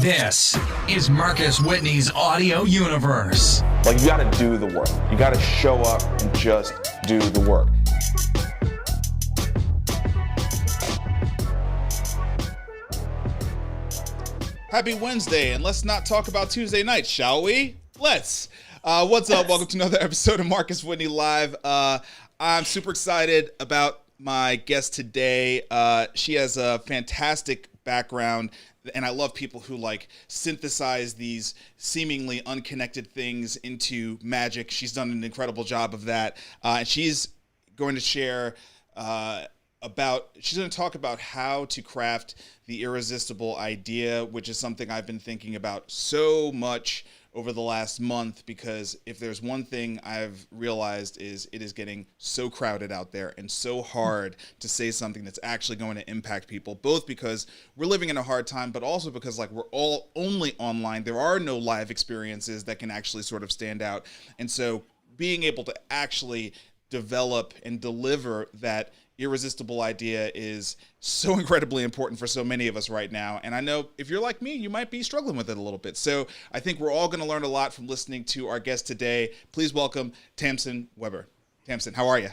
This is Marcus Whitney's audio universe. Like, you gotta do the work. You gotta show up and just do the work. Happy Wednesday, and let's not talk about Tuesday night, shall we? Let's. What's up? Welcome to another episode of Marcus Whitney Live. I'm super excited about my guest today. She has a fantastic background, and I love people who like synthesize these seemingly unconnected things into magic. She's done an incredible job of that, and she's going to share she's going to talk about how to craft the irresistible idea, which is something I've been thinking about so much over the last month, because if there's one thing I've realized is it is getting so crowded out there and so hard to say something that's actually going to impact people, both because we're living in a hard time, but also because like we're all only online. There are no live experiences that can actually sort of stand out. And so being able to actually develop and deliver that irresistible idea is so incredibly important for so many of us right now. And I know if you're like me, you might be struggling with it a little bit. So I think we're all going to learn a lot from listening to our guest today. Please welcome Tamsen Webster. Tamsen, how are you?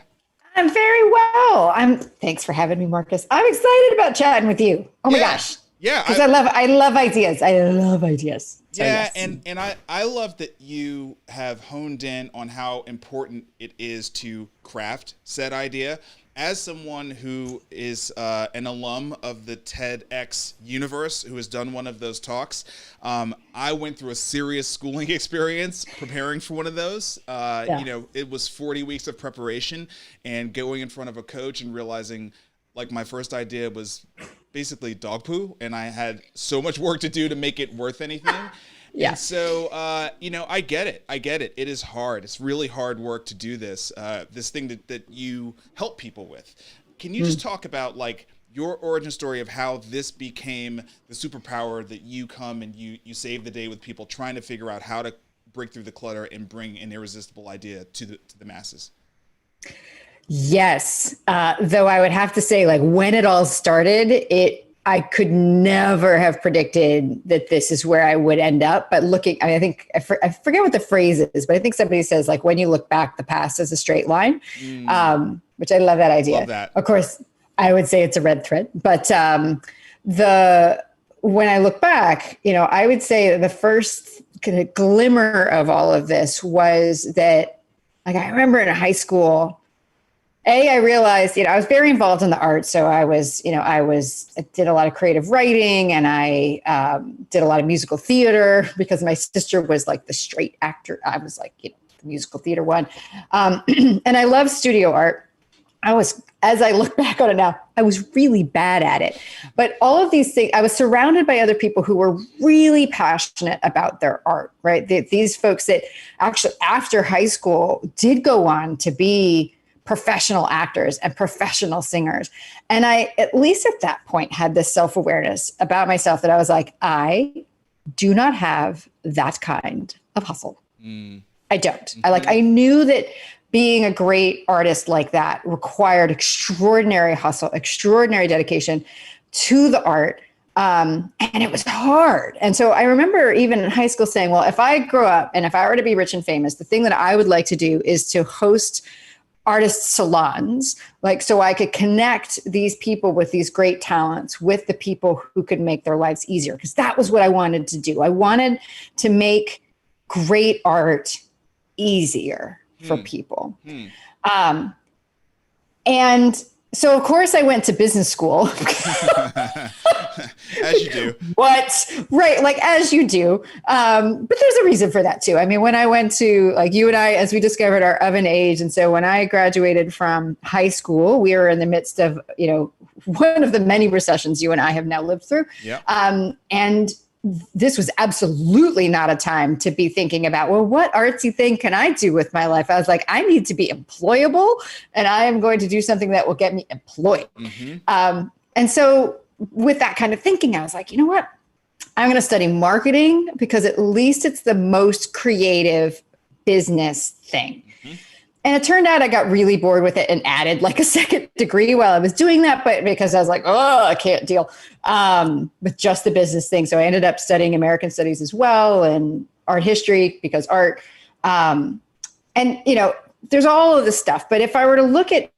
I'm very well. Thanks for having me, Marcus. I'm excited about chatting with you. Oh my gosh. Yeah. Because I love ideas. I love ideas. So yeah. Yes. And I love that you have honed in on how important it is to craft said idea. As someone who is an alum of the TEDx universe, who has done one of those talks, I went through a serious schooling experience preparing for one of those. You know, it was 40 weeks of preparation and going in front of a coach and realizing like my first idea was basically dog poo, and I had so much work to do to make it worth anything. Yeah. And so, you know, I get it. It is hard. It's really hard work to do this, this thing that you help people with. Can you just talk about like your origin story of how this became the superpower that you come and you save the day with people trying to figure out how to break through the clutter and bring an irresistible idea to the masses? Yes. Though I would have to say, like, when it all started, I could never have predicted that this is where I would end up. But I forget what the phrase is, but I think somebody says, like, when you look back, the past is a straight line, which I love that idea. Love that. Of course, I would say it's a red thread. But when I look back, you know, I would say the first kind of glimmer of all of this was that, like, I remember in high school, I realized, you know, I was very involved in the arts. So I did a lot of creative writing, and I did a lot of musical theater because my sister was like the straight actor. I was like, you know, the musical theater one. And I love studio art. As I look back on it now, I was really bad at it. But all of these things, I was surrounded by other people who were really passionate about their art, right? These folks that actually after high school did go on to be professional actors and professional singers. And I, at least at that point, had this self-awareness about myself that I was like, I do not have that kind of hustle. I don't. Mm-hmm. I knew that being a great artist like that required extraordinary hustle, extraordinary dedication to the art. And it was hard. And so I remember even in high school saying, well, if I grow up and if I were to be rich and famous, the thing that I would like to do is to host artist salons, like, so I could connect these people with these great talents with the people who could make their lives easier. Because that was what I wanted to do. I wanted to make great art easier for people. And so, of course, I went to business school. As you do. Right, like as you do. But there's a reason for that too. I mean, when I went to, like, you and I, as we discovered our oven age. And so when I graduated from high school, we were in the midst of, you know, one of the many recessions you and I have now lived through. Yeah. And this was absolutely not a time to be thinking about, well, what artsy thing can I do with my life? I was like, I need to be employable, and I am going to do something that will get me employed. And so with that kind of thinking, I was like, you know what? I'm going to study marketing because at least it's the most creative business thing. And it turned out I got really bored with it and added like a second degree while I was doing that, but because I was like, oh, I can't deal with just the business thing. So I ended up studying American studies as well and art history because art, and there's all of this stuff. But if I were to look at,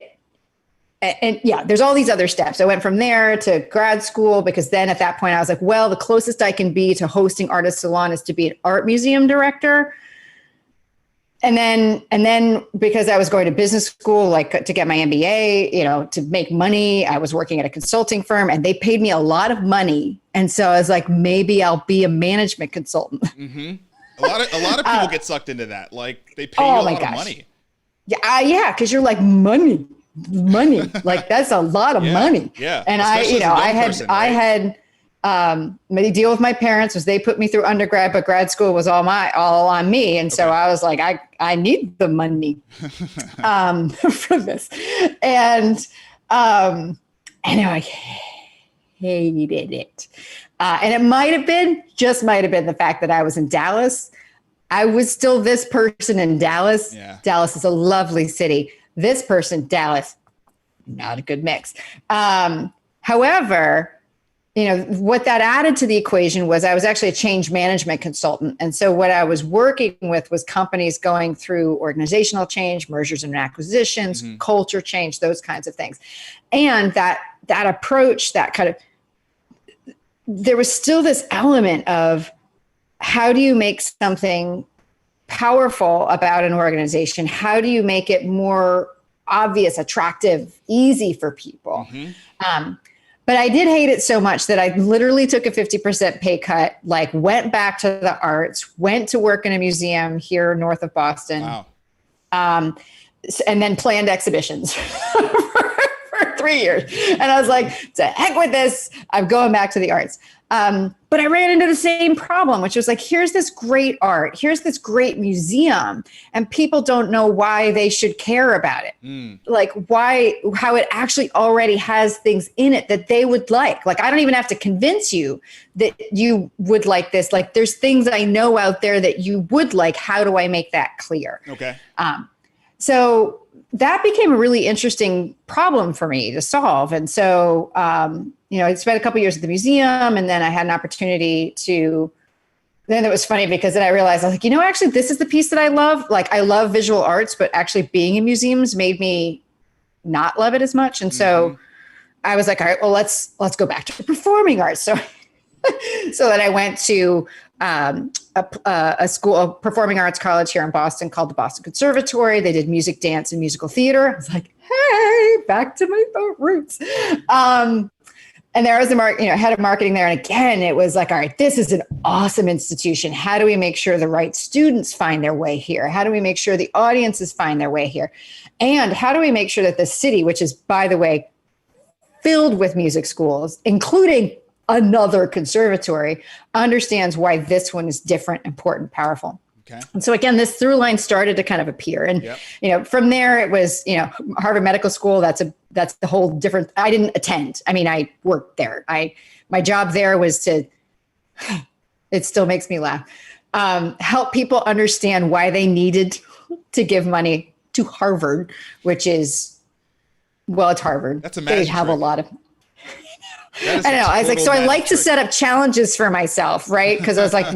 and yeah, there's all these other steps. I went from there to grad school because then at that point I was like, well, the closest I can be to hosting Artist Salon is to be an art museum director. And then because I was going to business school, like to get my MBA, to make money, I was working at a consulting firm and they paid me a lot of money. And so I was like, maybe I'll be a management consultant. Mm-hmm. A lot of people get sucked into that. Like they pay you a lot of money. Yeah. Cause you're like money, like that's a lot of money. Yeah. And I had my deal with my parents was they put me through undergrad, but grad school was all on me. And so I was like, I need the money, for this. And I hated it. And it might have been the fact that I was in Dallas. I was still this person in Dallas. Yeah. Dallas is a lovely city. This person, Dallas, not a good mix. However, what that added to the equation was I was actually a change management consultant. And so what I was working with was companies going through organizational change, mergers and acquisitions, culture change, those kinds of things. And that approach, there was still this element of how do you make something powerful about an organization? How do you make it more obvious, attractive, easy for people? But I did hate it so much that I literally took a 50% pay cut, like went back to the arts, went to work in a museum here north of Boston. Wow. And then planned exhibitions for 3 years. And I was like, to heck with this, I'm going back to the arts. But I ran into the same problem, which was like, here's this great art, here's this great museum, and people don't know why they should care about it. Like how it actually already has things in it that they would like. Like, I don't even have to convince you that you would like this. Like, there's things I know out there that you would like. How do I make that clear? Okay. So that became a really interesting problem for me to solve. And so, I spent a couple years at the museum, and then I had an opportunity then it was funny because then I realized I was like, actually, this is the piece that I love. Like, I love visual arts, but actually being in museums made me not love it as much. And so I was like, all right, well, let's go back to performing arts. So then I went to a performing arts college here in Boston called the Boston Conservatory. They did music, dance, and musical theater. I was like, hey, back to my roots. And there was head of marketing there. And again, it was like, all right, this is an awesome institution. How do we make sure the right students find their way here? How do we make sure the audiences find their way here? And how do we make sure that the city, which is, by the way, filled with music schools, including another conservatory, understands why this one is different, important, powerful? Okay. And so again, this through line started to kind of appear. And, from there it was, Harvard Medical School. That's the whole different, I didn't attend. I mean, I worked there. My job there was it still makes me laugh, help people understand why they needed to give money to Harvard, which is, well, it's Harvard. That's a magic They have trick. a lot of, I don't know. I was like, so I like to set up challenges for myself, right? Because I was like,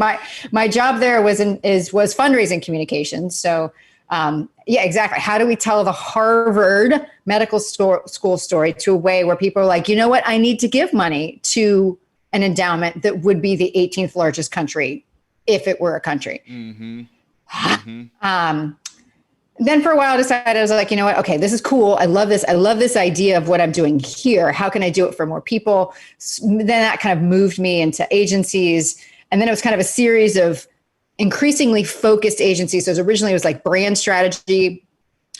my job there was fundraising communications. So, yeah, exactly. How do we tell the Harvard Medical School story to a way where people are like, you know what? I need to give money to an endowment that would be the 18th largest country if it were a country. Then for a while I decided, I was like, you know what? Okay, this is cool. I love this. I love this idea of what I'm doing here. How can I do it for more people? Then that kind of moved me into agencies. And then it was kind of a series of increasingly focused agencies. So originally it was like brand strategy.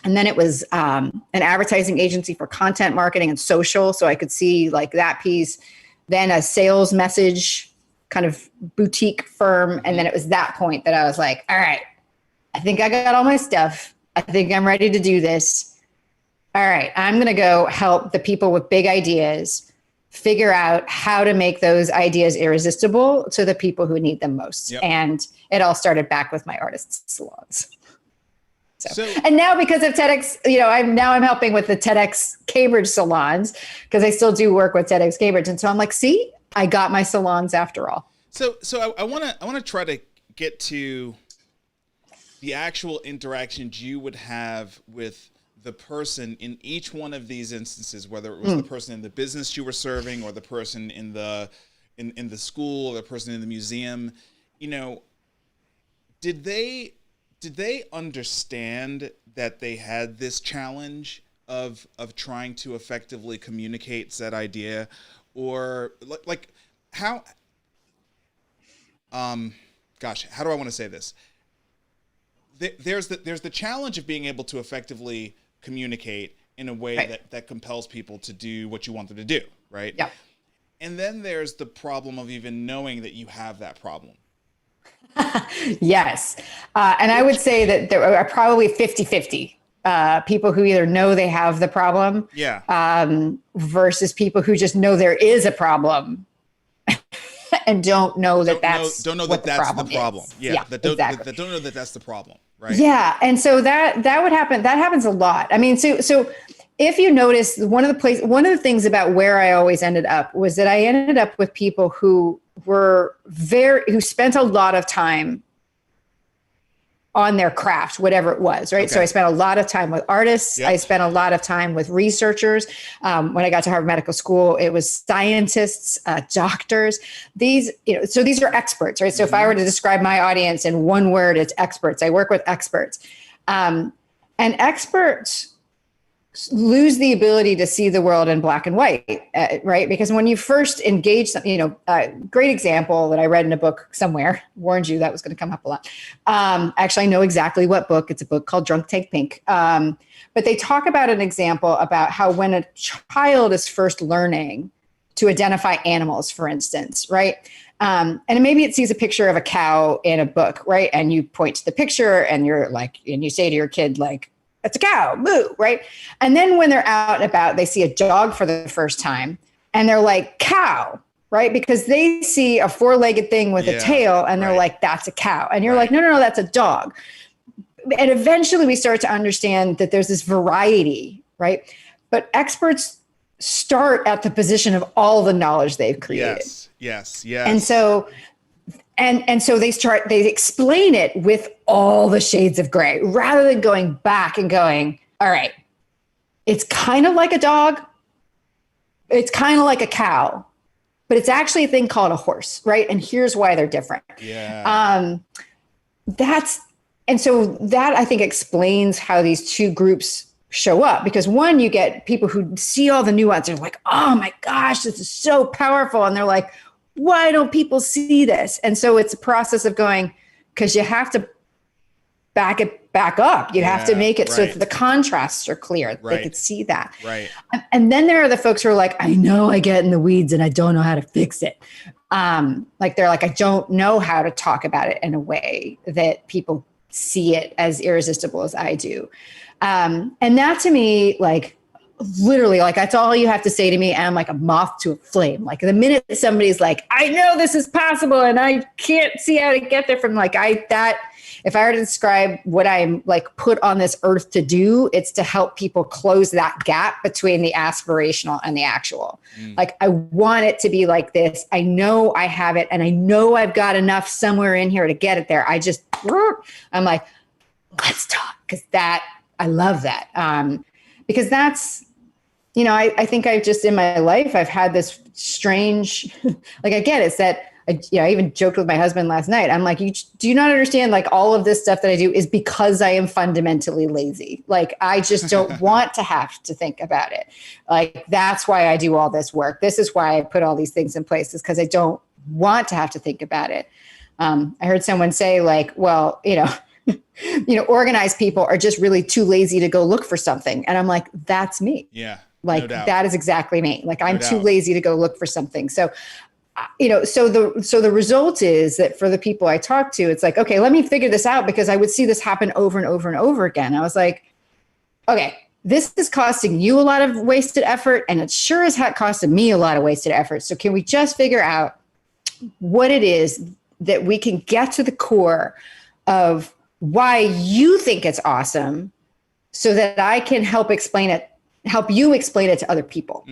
And then it was an advertising agency for content marketing and social. So I could see like that piece. Then a sales message kind of boutique firm. And then it was that point that I was like, all right, I think I got all my stuff. I think I'm ready to do this. All right, I'm going to go help the people with big ideas figure out how to make those ideas irresistible to the people who need them most. Yep. And it all started back with my artist salons. And now because of TEDx, I'm helping with the TEDx Cambridge salons because I still do work with TEDx Cambridge. And so I'm like, see, I got my salons after all. So I want to try to get to the actual interactions you would have with the person in each one of these instances, whether it was the person in the business you were serving or the person in the school or the person in the museum. Did they understand that they had this challenge of trying to effectively communicate said idea, or like how how do I want to say this? There's the challenge of being able to effectively communicate in a way that compels people to do what you want them to do, right? Yeah. And then there's the problem of even knowing that you have that problem. Yes. And I would say that there are probably 50-50 people who either know they have the problem versus people who just know there is a problem and don't know that that's the problem. Yeah. Exactly. That don't know that that's the problem. Right. Yeah. And so that would happen. That happens a lot. I mean, so if you notice, one of the things about where I always ended up was that I ended up with people who spent a lot of time on their craft, whatever it was, right? Okay. So I spent a lot of time with artists. Yep. I spent a lot of time with researchers. When I got to Harvard Medical School, it was scientists, doctors. So these are experts, right? So if I were to describe my audience in one word, it's experts. I work with experts. And experts lose the ability to see the world in black and white, right? Because when you first engage, a great example that I read in a book somewhere, warned you that was going to come up a lot. Actually, I know exactly what book. It's a book called Drunk Tank Pink. But they talk about an example about how when a child is first learning to identify animals, for instance, right? And maybe it sees a picture of a cow in a book, right? And you point to the picture and you say to your kid, like, it's a cow, moo, right? And then when they're out and about, they see a dog for the first time and they're like, cow, right? Because they see a four-legged thing with a tail and they're like, that's a cow. And you're like, no, that's a dog. And eventually we start to understand that there's this variety, right? But experts start at the position of all the knowledge they've created. Yes. And so they explain it with all the shades of gray rather than going back and going, all right, it's kind of like a dog. It's kind of like a cow, but it's actually a thing called a horse, right? And here's why they're different. Yeah. And so that I think explains how these two groups show up, because one, you get people who see all the nuance and are like, oh my gosh, this is so powerful. And they're like, why don't people see this? And so it's a process of going, because you have to back up. You have to make it so that the contrasts are clear. They could see that. Right. And then there are the folks who are like, I know I get in the weeds and I don't know how to fix it. They're like, I don't know how to talk about it in a way that people see it as irresistible as I do. And that to me, literally, that's all you have to say to me. And I'm like a moth to a flame. Like the minute somebody's like, I know this is possible and I can't see how to get there from if I were to describe what I'm put on this earth to do, it's to help people close that gap between the aspirational and the actual. I want it to be like this. I know I have it and I know I've got enough somewhere in here to get it there. I'm like, let's talk. I love that. Because that's, I think I've just in my life, I've had this strange, again, it's that, I even joked with my husband last night. I'm like, do you not understand? All of this stuff that I do is because I am fundamentally lazy. I just don't want to have to think about it. That's why I do all this work. This is why I put all these things in place, is because I don't want to have to think about it. I heard someone say organized people are just really too lazy to go look for something. And I'm like, that's me. Yeah. No doubt. That is exactly me. I'm too lazy to go look for something. So, so the result is that for the people I talk to, it's like, okay, let me figure this out, because I would see this happen over and over and over again. I was like, okay, this is costing you a lot of wasted effort, and it sure as heck costed me a lot of wasted effort. So can we just figure out what it is that we can get to the core of why you think it's awesome so that I can help you explain it to other people.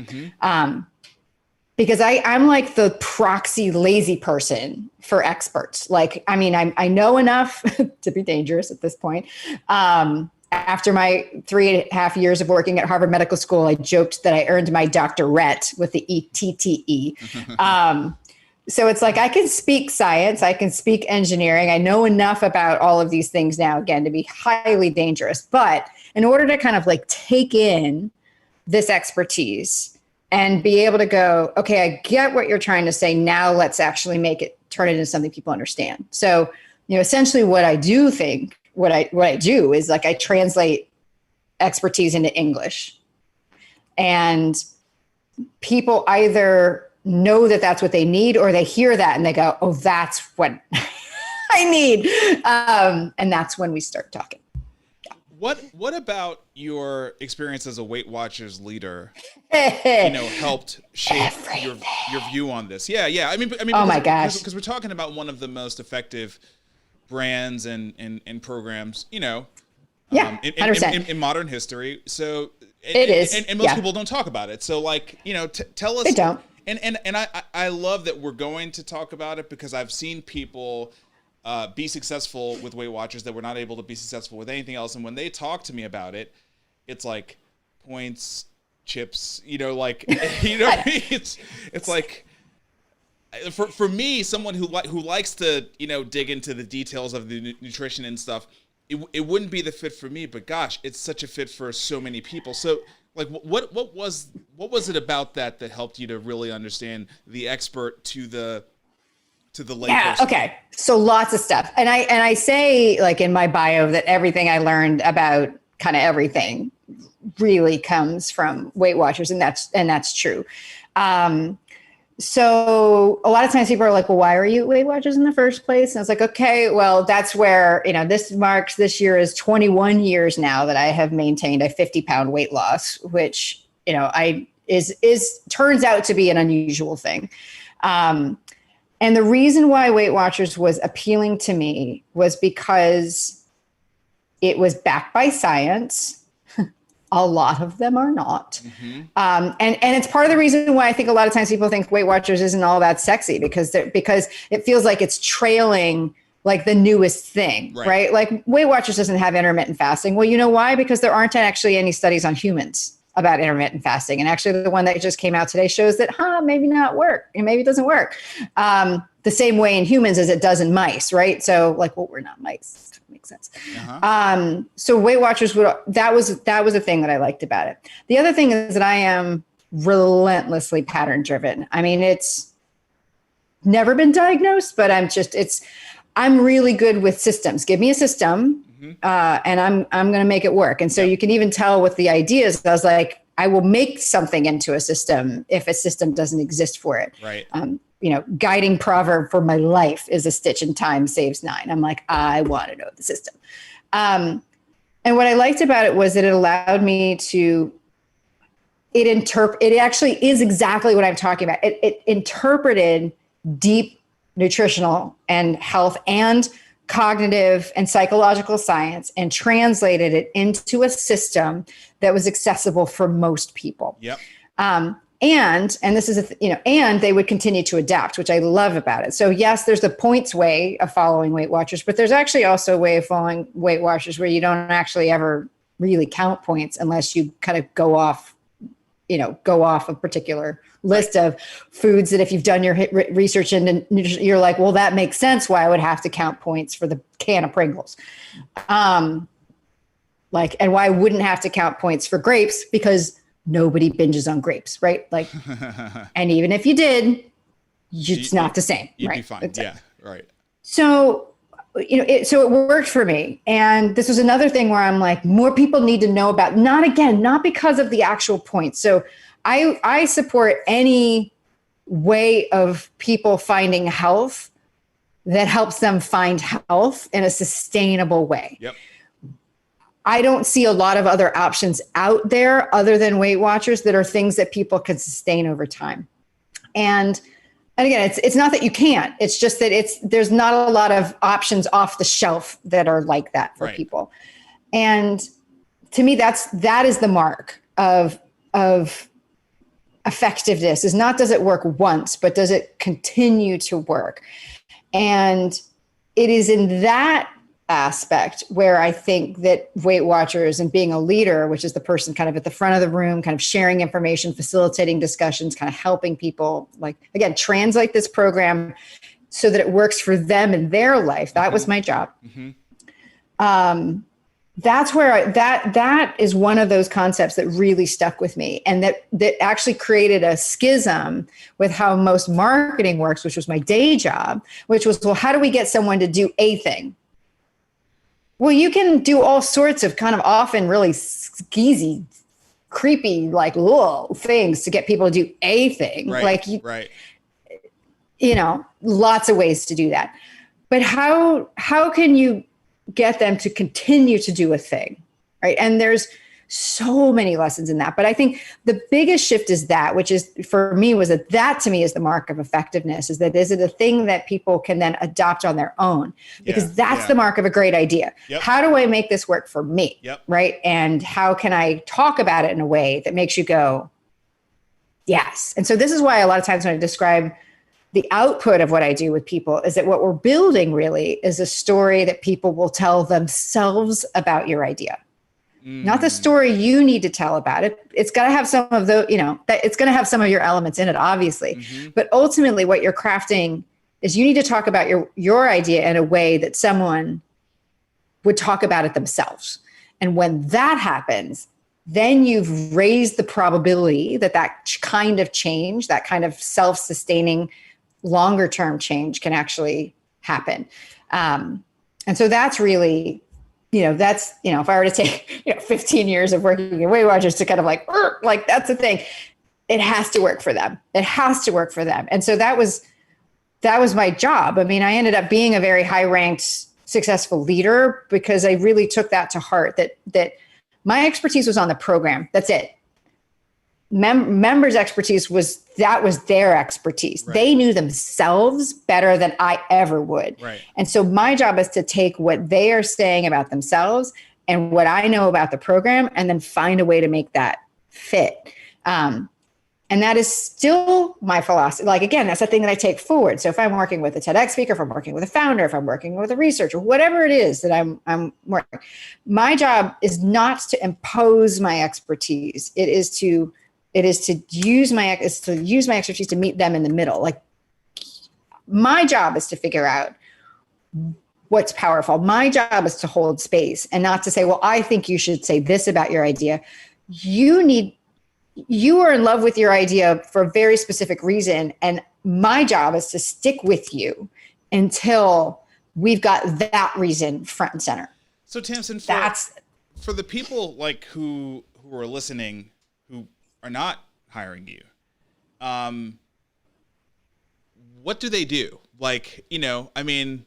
Because I'm like the proxy lazy person for experts. Like, I mean, I know enough to be dangerous at this point. After my 3.5 years of working at Harvard Medical School, I joked that I earned my doctorate with the ETTE. So it's like, I can speak science, I can speak engineering. I know enough about all of these things now, again, to be highly dangerous. But in order to kind of like take in this expertise and be able to go, okay, I get what you're trying to say. Now let's actually turn it into something people understand. So, essentially what I do is like, I translate expertise into English, and people either know that that's what they need, or they hear that and they go, oh, that's what I need. And that's when we start talking. What about your experience as a Weight Watchers leader, helped shape your view on this? Yeah. I mean, oh my gosh, because we're talking about one of the most effective brands and programs, in modern history. So it is, and most people don't talk about it. So like, tell us. They don't. And I love that we're going to talk about it, because I've seen people be successful with Weight Watchers that were not able to be successful with anything else. And when they talk to me about it, it's like points, chips, it's like, for me, someone who likes to, dig into the details of the nutrition and stuff, it wouldn't be the fit for me, but gosh, it's such a fit for so many people. So like, what was it about that helped you to really understand the expert to the lay person? Okay. So lots of stuff. And I say, like, in my bio, that everything I learned about kind of everything really comes from Weight Watchers. And that's true. So a lot of times people are like, well, why are you at Weight Watchers in the first place? And I was like, okay, well, that's where, this year is 21 years now that I have maintained a 50-pound weight loss, which, turns out to be an unusual thing. And the reason why Weight Watchers was appealing to me was because it was backed by science. A lot of them are not. And it's part of the reason why I think a lot of times people think Weight Watchers isn't all that sexy, because it feels like it's trailing like the newest thing, right? Like Weight Watchers doesn't have intermittent fasting. Well, you know why? Because there aren't actually any studies on humans about intermittent fasting. And actually the one that just came out today shows that, maybe not work. And maybe it doesn't work. The same way in humans as it does in mice, right? So like, well, we're not mice. Makes sense. So Weight Watchers that was a thing that I liked about it. The other thing is that I am relentlessly pattern driven. I mean, it's never been diagnosed, but I'm really good with systems. Give me a system, and I'm going to make it work. And so you can even tell with the ideas, I was like, I will make something into a system if a system doesn't exist for it. Right. Guiding proverb for my life is a stitch in time saves 9. I'm like, I want to know the system. And what I liked about it was that it allowed me to, it actually is exactly what I'm talking about. It interpreted deep nutritional and health and cognitive and psychological science and translated it into a system that was accessible for most people. Yep. And this is, and they would continue to adapt, which I love about it. So yes, there's the points way of following Weight Watchers, but there's actually also a way of following Weight Watchers where you don't actually ever really count points unless you kind of go off a particular list of foods that if you've done your research into nutrition, you're like, well, that makes sense why I would have to count points for the can of Pringles. And why I wouldn't have to count points for grapes, because nobody binges on grapes, right? Like, and even if you did, it's not the same, you'd right? be fine. Yeah, right. So, so it worked for me. And this was another thing where I'm like, more people need to know about, not because of the actual points. So I support any way of people finding health that helps them find health in a sustainable way. Yep. I don't see a lot of other options out there other than Weight Watchers that are things that people can sustain over time. And And again, it's not that you can't, it's just that there's not a lot of options off the shelf that are like that for people. And to me, that is the mark of effectiveness, is not, does it work once, but does it continue to work? And it is in that aspect where I think that Weight Watchers and being a leader, which is the person kind of at the front of the room, kind of sharing information, facilitating discussions, kind of helping people, like, again, translate this program so that it works for them in their life. That was my job. That's where that is one of those concepts that really stuck with me, and that actually created a schism with how most marketing works, which was my day job, which was, well, how do we get someone to do a thing? Well, you can do all sorts of kind of often really skeezy, creepy, like, whoa, things to get people to do a thing. You know, lots of ways to do that. But how can you get them to continue to do a thing, right? And there's so many lessons in that. But I think the biggest shift is that, which is, for me, was that to me is the mark of effectiveness, is that, is it a thing that people can then adopt on their own? Because that's the mark of a great idea. How do I make this work for me? Right? And how can I talk about it in a way that makes you go, yes. And so this is why a lot of times when I describe the output of what I do with people, is that what we're building really is a story that people will tell themselves about your idea. Not the story you need to tell about it. It's got to have some of the, it's going to have some of your elements in it, obviously. But ultimately what you're crafting is, you need to talk about your idea in a way that someone would talk about it themselves. And when that happens, then you've raised the probability that kind of change, that kind of self-sustaining, longer term change can actually happen. And so that's really, if I were to take, 15 years of working in Weight Watchers to kind of like that's the thing, it has to work for them. It has to work for them. And so that was my job. I mean, I ended up being a very high ranked, successful leader because I really took that to heart, that my expertise was on the program. That's it. Members' expertise was their expertise. They knew themselves better than I ever would. And so my job is to take what they are saying about themselves and what I know about the program, and then find a way to make that fit. And that is still my philosophy. Like, again, that's the thing that I take forward. So if I'm working with a TEDx speaker, if I'm working with a founder, if I'm working with a researcher, whatever it is that I'm working, my job is not to impose my expertise. It is to use my expertise to meet them in the middle. Like, my job is to figure out what's powerful. My job is to hold space and not to say, well, I think you should say this about your idea. You are in love with your idea for a very specific reason. And my job is to stick with you until we've got that reason front and center. So Tamsen, for the people like who are listening, who are not hiring you, what do they do? Like, I mean,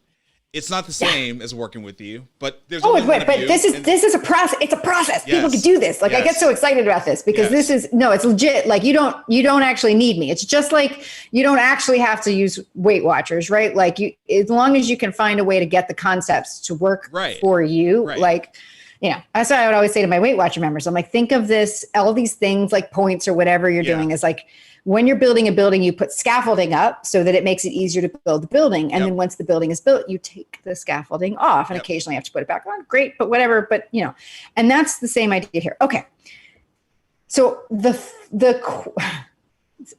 it's not the same as working with you, but there's this is a process. It's a process. People can do this. Like, I get so excited about this because it's legit. Like, you don't actually need me. It's just like, you don't actually have to use Weight Watchers, right? Like, as long as you can find a way to get the concepts to work for you, like, that's what I would always say to my Weight Watcher members. I'm like, think of this, all these things like points or whatever you're doing is like, when you're building a building, you put scaffolding up so that it makes it easier to build the building. And then once the building is built, you take the scaffolding off, and occasionally you have to put it back on. Great, but whatever. But, and that's the same idea here. Okay. So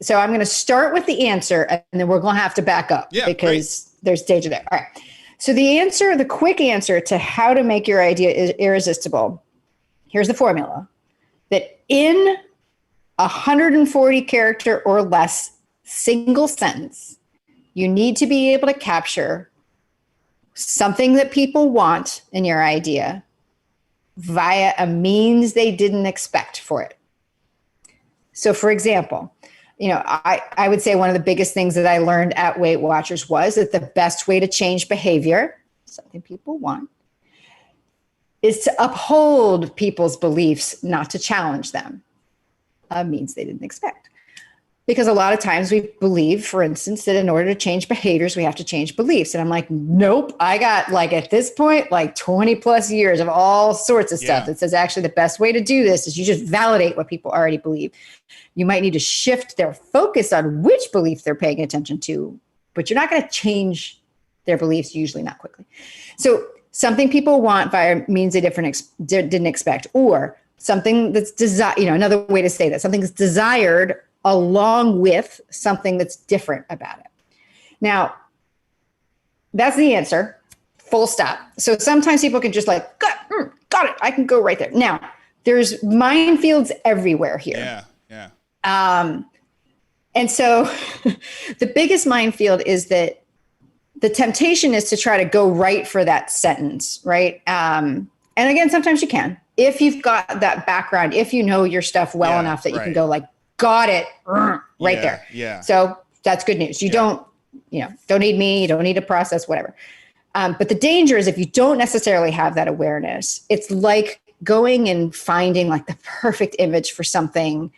so I'm going to start with the answer, and then we're going to have to back up because there's danger there. All right. So the quick answer to how to make your idea irresistible, here's the formula: that in 140 character or less single sentence, you need to be able to capture something that people want in your idea via a means they didn't expect for it. So for example, I would say one of the biggest things that I learned at Weight Watchers was that the best way to change behavior, something people want, is to uphold people's beliefs, not to challenge them. Means they didn't expect. Because a lot of times we believe, for instance, that in order to change behaviors, we have to change beliefs. And I'm like, nope, I got like at this point, like 20 plus years of all sorts of stuff that says actually the best way to do this is you just validate what people already believe. You might need to shift their focus on which belief they're paying attention to, but you're not going to change their beliefs, usually not quickly. So something people want via means they didn't expect, or something that's desired, another way to say that, something that's desired along with something that's different about it. Now, that's the answer, full stop. So sometimes people can just like, got it, I can go right there. Now, there's minefields everywhere here. Yeah. And so the biggest minefield is that the temptation is to try to go right for that sentence, right? And again, sometimes you can. If you've got that background, if you know your stuff well enough that you can go like, got it, right there. Yeah. So that's good news. You don't need me, you don't need to process, whatever. But the danger is if you don't necessarily have that awareness, it's like going and finding like the perfect image for something,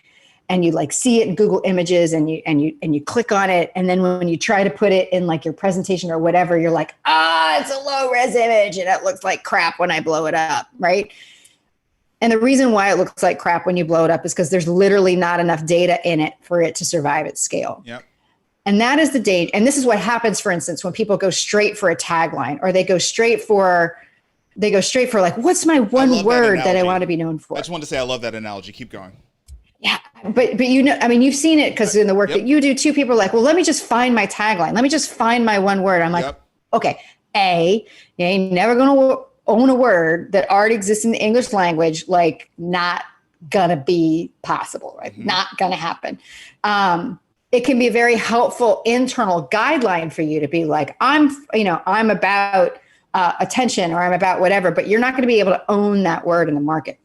and you like see it in Google Images and you click on it. And then when you try to put it in like your presentation or whatever, you're like, it's a low res image and it looks like crap when I blow it up, right? And the reason why it looks like crap when you blow it up is because there's literally not enough data in it for it to survive at scale. Yep. And that is the danger. And this is what happens, for instance, when people go straight for a tagline, or they go straight for like, what's my one word that I want to be known for? I just wanted to say I love that analogy. Keep going. Yeah, but you've seen it because in the work that you do too, people are like, well, let me just find my tagline. Let me just find my one word. I'm like, okay, you ain't never going to own a word that already exists in the English language, like not gonna be possible, right? Mm-hmm. Not gonna happen. It can be a very helpful internal guideline for you to be like, I'm about attention, or I'm about whatever, but you're not going to be able to own that word in the market.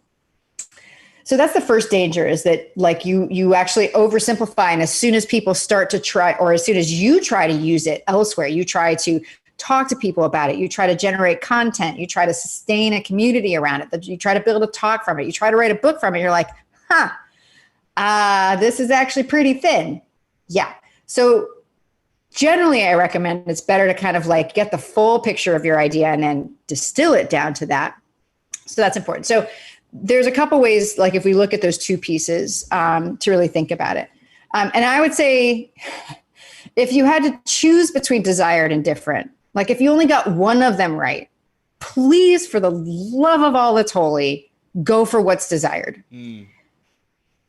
So that's the first danger, is that like you actually oversimplify. And as soon as people start to try, or as soon as you try to use it elsewhere, you try to talk to people about it, you try to generate content, you try to sustain a community around it, you try to build a talk from it, you try to write a book from it, you're like, this is actually pretty thin. Yeah. So generally I recommend it's better to kind of like get the full picture of your idea and then distill it down to that. So that's important. So there's a couple ways, like if we look at those two pieces, to really think about it. And I would say if you had to choose between desired and different, like if you only got one of them right, please, for the love of all that's holy, go for what's desired.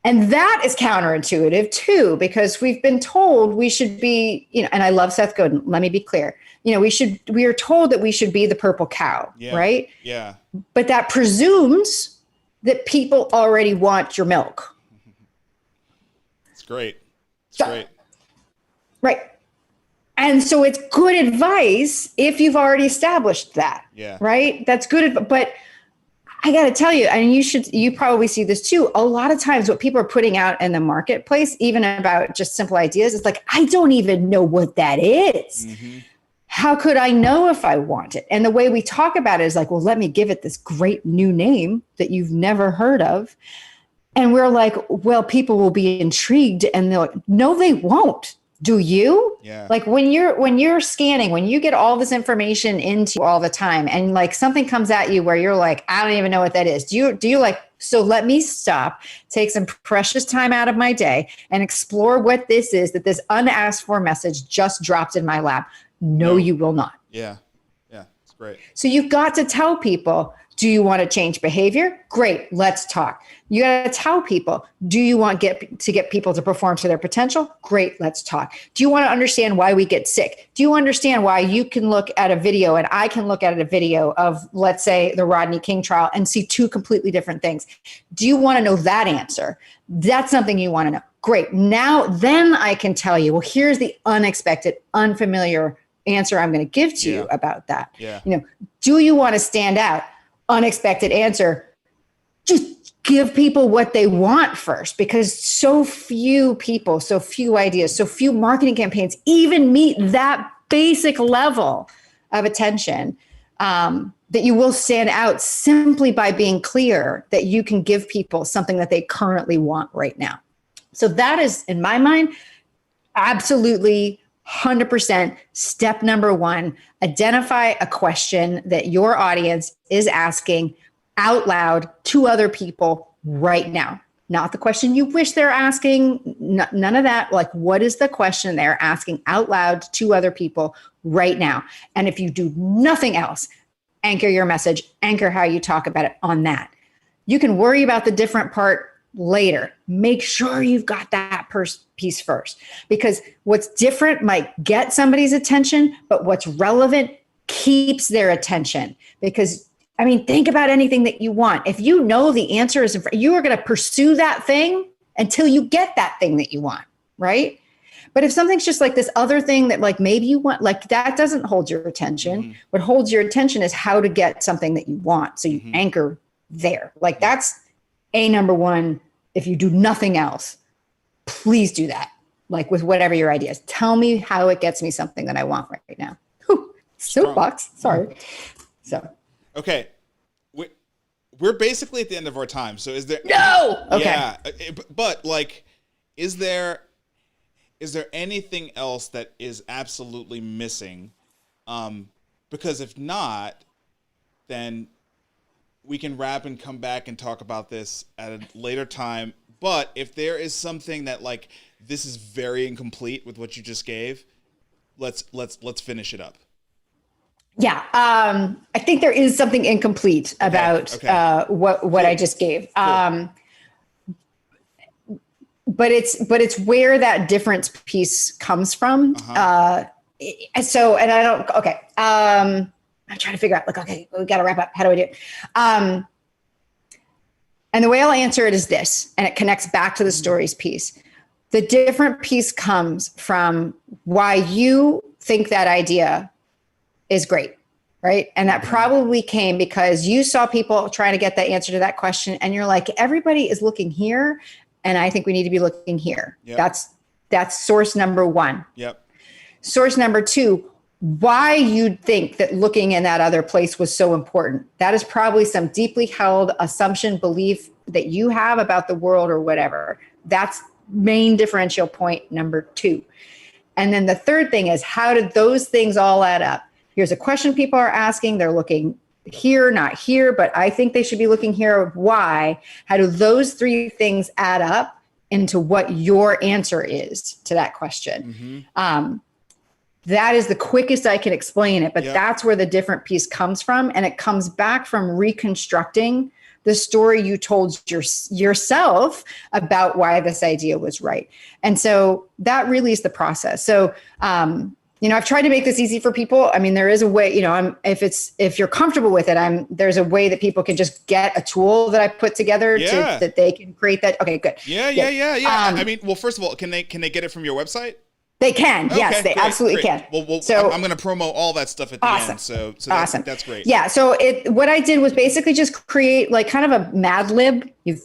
And that is counterintuitive too, because we've been told we should be, and I love Seth Godin. Let me be clear. We are told that we should be the purple cow, right? Yeah. But that presumes that people already want your milk. It's great. Great. Right. And so it's good advice if you've already established that. Yeah. Right. That's good. But I got to tell you, and you probably see this too. A lot of times what people are putting out in the marketplace, even about just simple ideas, is like, I don't even know what that is. Mm-hmm. How could I know if I want it? And the way we talk about it is like, well, let me give it this great new name that you've never heard of. And we're like, well, people will be intrigued, and they're like, no, they won't. Do you? Yeah. Like when you're scanning, when you get all this information into all the time, and like something comes at you where you're like, I don't even know what that is. Do you like, so let me stop, take some precious time out of my day and explore what this is, that this unasked for message just dropped in my lap. No, you will not. Yeah. Yeah. It's great. So you've got to tell people, do you want to change behavior? Great. Let's talk. You got to tell people, do you want to get people to perform to their potential? Great. Let's talk. Do you want to understand why we get sick? Do you understand why you can look at a video and I can look at a video of, let's say, the Rodney King trial and see two completely different things? Do you want to know that answer? That's something you want to know. Great. Now, then I can tell you, well, here's the unexpected, unfamiliar answer I'm going to give to you about that. Yeah. Do you want to stand out? Unexpected answer. Just give people what they want first, because so few people, so few ideas, so few marketing campaigns even meet that basic level of attention, that you will stand out simply by being clear that you can give people something that they currently want right now. So that is, in my mind, absolutely 100% step number one. Identify a question that your audience is asking out loud to other people right now. Not the question you wish they're asking, none of that. Like, what is the question they're asking out loud to other people right now? And if you do nothing else, anchor your message, anchor how you talk about it on that. You can worry about the different part later. Make sure you've got that piece first, because what's different might get somebody's attention, but what's relevant keeps their attention. Because I mean, think about anything that you want. If you know the answer is, you are going to pursue that thing until you get that thing that you want, right? But if something's just like this other thing that like maybe you want, like that doesn't hold your attention. Mm-hmm. What holds your attention is how to get something that you want. So you anchor there. Like that's number one. If you do nothing else, please do that. Like with whatever your idea is. Tell me how it gets me something that I want right now. Soapbox. Sorry. So. Okay, we're basically at the end of our time. So is there no? Okay, yeah, but like, is there anything else that is absolutely missing? Because if not, then we can wrap and come back and talk about this at a later time. But if there is something that like this is very incomplete with what you just gave, let's finish it up. Yeah, I think there is something incomplete about what I just gave. Cool. But it's where that difference piece comes from. So, and I don't. Okay, I'm trying to figure out. Like, okay, we got to wrap up. How do I do it? And the way I'll answer it is this, and it connects back to the stories piece. The different piece comes from why you think that idea is great, right? And that probably came because you saw people trying to get the answer to that question, and you're like, everybody is looking here, and I think we need to be looking here. Yep. That's source number one. Yep. Source number two, why you'd think that looking in that other place was so important. That is probably some deeply held assumption, belief that you have about the world or whatever. That's main differential point number two. And then the third thing is, how did those things all add up? Here's a question people are asking. They're looking here, not here, but I think they should be looking here. Why? How do those three things add up into what your answer is to that question? That is the quickest I can explain it, but that's where the different piece comes from. And it comes back from reconstructing the story you told yourself about why this idea was right. And so that really is the process. So, I've tried to make this easy for people. I mean, there is a way, if you're comfortable with it, there's a way that people can just get a tool that I put together that they can create that. Okay, good. Yeah. I mean, well, first of all, can they get it from your website? They can. Okay, yes, they absolutely can. Well, so I'm going to promo all that stuff at the end. So awesome. That's great. Yeah. So what I did was basically just create like kind of a Mad Lib. You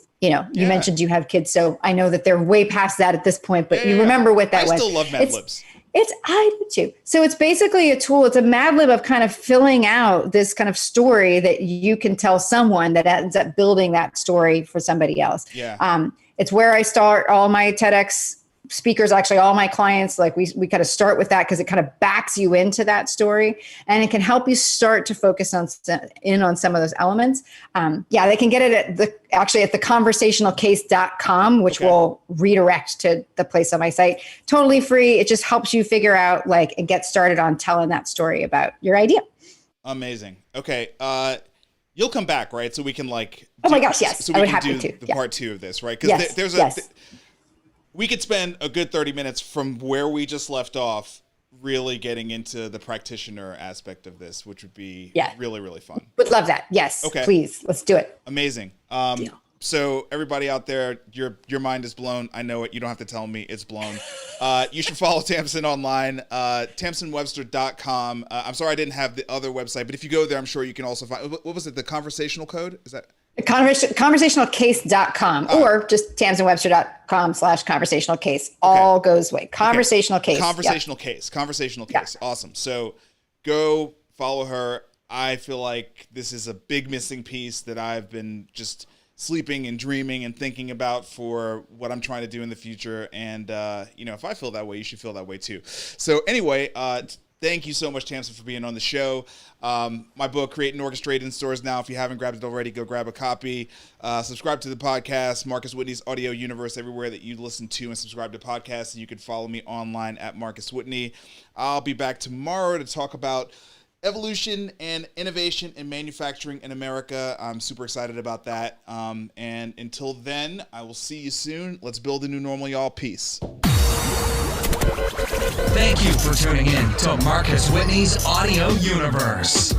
mentioned you have kids, so I know that they're way past that at this point, but you remember what that was. I still love Mad Libs. I do too. So it's basically a tool. It's a Mad Lib of kind of filling out this kind of story that you can tell someone that ends up building that story for somebody else. Yeah. It's where I start all my TEDx speakers, actually all my clients, like we kind of start with that because it kind of backs you into that story, and it can help you start to focus on some of those elements. They can get it at the conversationalcase.com, which will redirect to the place on my site. Totally free. It just helps you figure out and get started on telling that story about your idea. Amazing. Okay. You'll come back, right? So we can oh my gosh, yes. So we can do the part two of this, right? Because we could spend a good 30 minutes from where we just left off really getting into the practitioner aspect of this, which would be really, really fun. Would love that. Yes. Okay. Please. Let's do it. Amazing. So everybody out there, your mind is blown. I know it. You don't have to tell me it's blown. You should follow Tamsen online, TamsenWebster.com. I'm sorry I didn't have the other website, but if you go there, I'm sure you can also find, what was it? The conversational code? Is that? Conversationalcase.com or just TamsenWebster.com/conversationalcase. All goes away. Conversational case. Conversational case. Awesome. So go follow her. I feel like this is a big missing piece that I've been just sleeping and dreaming and thinking about for what I'm trying to do in the future. And, if I feel that way, you should feel that way too. So anyway, thank you so much, Tamsen, for being on the show. My book, Create and Orchestrate, in stores now. If you haven't grabbed it already, go grab a copy. Subscribe to the podcast, Marcus Whitney's Audio Universe, everywhere that you listen to and subscribe to podcasts. And you can follow me online at Marcus Whitney. I'll be back tomorrow to talk about evolution and innovation in manufacturing in America. I'm super excited about that. And until then, I will see you soon. Let's build a new normal, y'all. Peace. Thank you for tuning in to Marcus Whitney's Audio Universe.